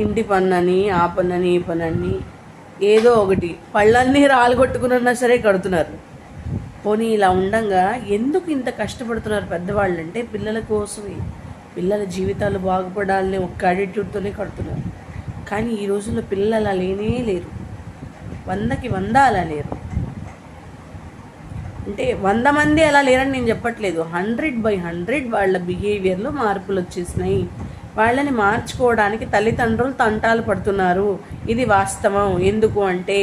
ఇంటి పన్నని ఆ పన్నని ఈ పన్నని ఏదో ఒకటి పళ్ళన్నీ రాలగొట్టుకున్నా సరే కడుతున్నారు. పోనీ ఇలా ఉండంగా ఎందుకు ఇంత కష్టపడుతున్నారు పెద్దవాళ్ళు అంటే పిల్లల కోసమే, పిల్లల జీవితాలు బాగుపడాలని ఒక్క యాటిట్యూడ్తోనే కడుతున్నారు. కానీ ఈ రోజుల్లో పిల్లలు అలా లేనే లేరు, 100కి 100 అలా లేరు. అంటే 100 మంది అలా లేరని నేను చెప్పట్లేదు, 100/100 వాళ్ళ బిహేవియర్లో మార్పులు వచ్చేసినాయి. వాళ్ళని మార్చుకోవడానికి తల్లిదండ్రులు తంటాలు పడుతున్నారు. ఇది వాస్తవం. ఎందుకు అంటే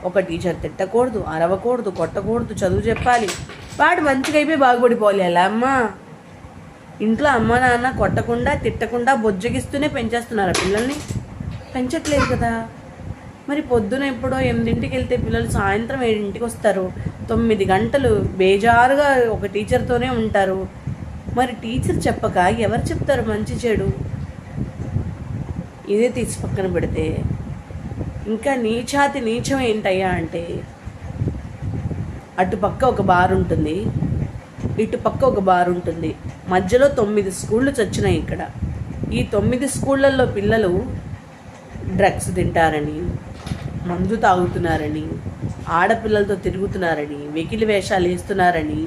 ఒక టీచర్ తిట్టకూడదు, అరవకూడదు, కొట్టకూడదు, చదువు చెప్పాలి, వాడు మంచిగా అయిపోయి బాగుపడిపోవాలి. ఎలా అమ్మా? ఇంట్లో అమ్మ నాన్న కొట్టకుండా తిట్టకుండా బొజ్జగిస్తూనే పెంచేస్తున్నారు పిల్లల్ని? పెంచట్లేదు కదా. మరి పొద్దున ఎప్పుడో 8ంటికి వెళ్తే పిల్లలు సాయంత్రం 7ంటికి వస్తారు. 9 గంటలు బేజారుగా ఒక టీచర్తోనే ఉంటారు. మరి టీచర్ చెప్పక ఎవరు చెప్తారు మంచి చెడు? ఇదే తీసి పక్కన పెడితే ఇంకా నీచాతి నీచం ఏంటయ్యా అంటే, అటుపక్క ఒక బార్ ఉంటుంది, ఇటుపక్క ఒక బార్ ఉంటుంది, మధ్యలో 9 స్కూళ్ళు చచ్చినాయి ఇక్కడ. ఈ 9 స్కూళ్ళల్లో పిల్లలు డ్రగ్స్ తింటారని, మందు తాగుతున్నారని, ఆడపిల్లలతో తిరుగుతున్నారని, వెకిలి వేషాలు వేస్తున్నారని.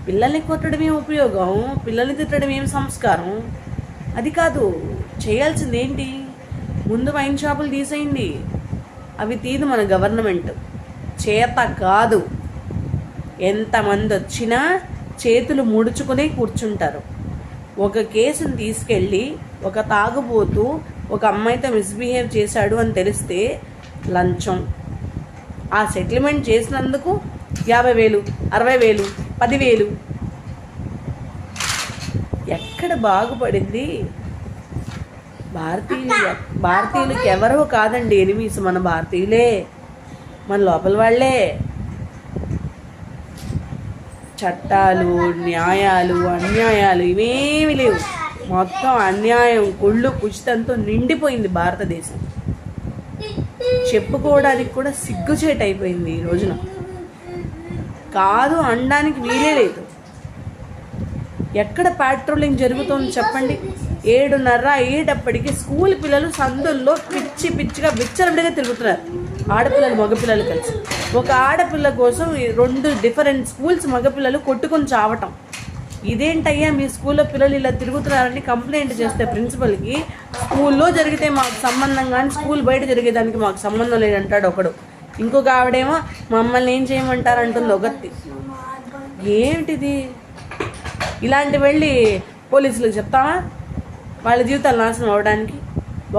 పిల్లల్ని కొట్టడమే ఉపయోగం, పిల్లల్ని తిట్టడం ఏం సంస్కారం? అది కాదు. చేయాల్సింది ఏంటి? ముందు వైన్ షాపులు తీసేయండి. అవి తీదు మన గవర్నమెంట్. చేత కాదు. ఎంతమంది వచ్చినా చేతులు ముడుచుకునే కూర్చుంటారు. ఒక కేసుని తీసుకెళ్ళి ఒక తాగుబోతూ ఒక అమ్మాయితో మిస్బిహేవ్ చేశాడు అని తెలిస్తే లంచం, ఆ సెటిల్మెంట్ చేసినందుకు 50,000, 60,000, 10,000. ఎక్కడ బాగుపడింది? భారతీయులకి ఎవరో కాదండి ఎనిమీస్, మన భారతీయులే, మన లోపల వాళ్ళే. చట్టాలు, న్యాయాలు, అన్యాయాలు ఇవేమి లేవు. మొత్తం అన్యాయం, కుళ్ళు, కుచితంతో నిండిపోయింది భారతదేశం. చెప్పుకోవడానికి కూడా సిగ్గుచేటు అయిపోయింది ఈ రోజున. కాదు అనడానికి వీలే లేదు. ఎక్కడ పాట్రోలింగ్ జరుగుతుంది చెప్పండి? 7:30 అయ్యేటప్పటికి స్కూల్ పిల్లలు సందుల్లో పిచ్చిగా విచ్చలవిడిగా తిరుగుతున్నారు, ఆడపిల్లలు మగపిల్లలు కలిసి. ఒక ఆడపిల్ల కోసం 2 డిఫరెంట్ స్కూల్స్ మగపిల్లలు కొట్టుకొని చావటం. ఇదేంటయ్యా మీ స్కూల్లో పిల్లలు ఇలా తిరుగుతున్నారని కంప్లైంట్ చేస్తే ప్రిన్సిపల్కి, స్కూల్లో జరిగితే మాకు సంబంధం కానీ స్కూల్ బయట జరిగేదానికి మాకు సంబంధం లేదంటాడు ఒకడు. ఇంకొక ఆవిడేమో మమ్మల్ని ఏం చేయమంటారు అంటుంది ఒకటి. ఏమిటిది? ఇలాంటి వెళ్ళి పోలీసులకు చెప్తామా వాళ్ళ జీవితాలు నాశనం అవ్వడానికి?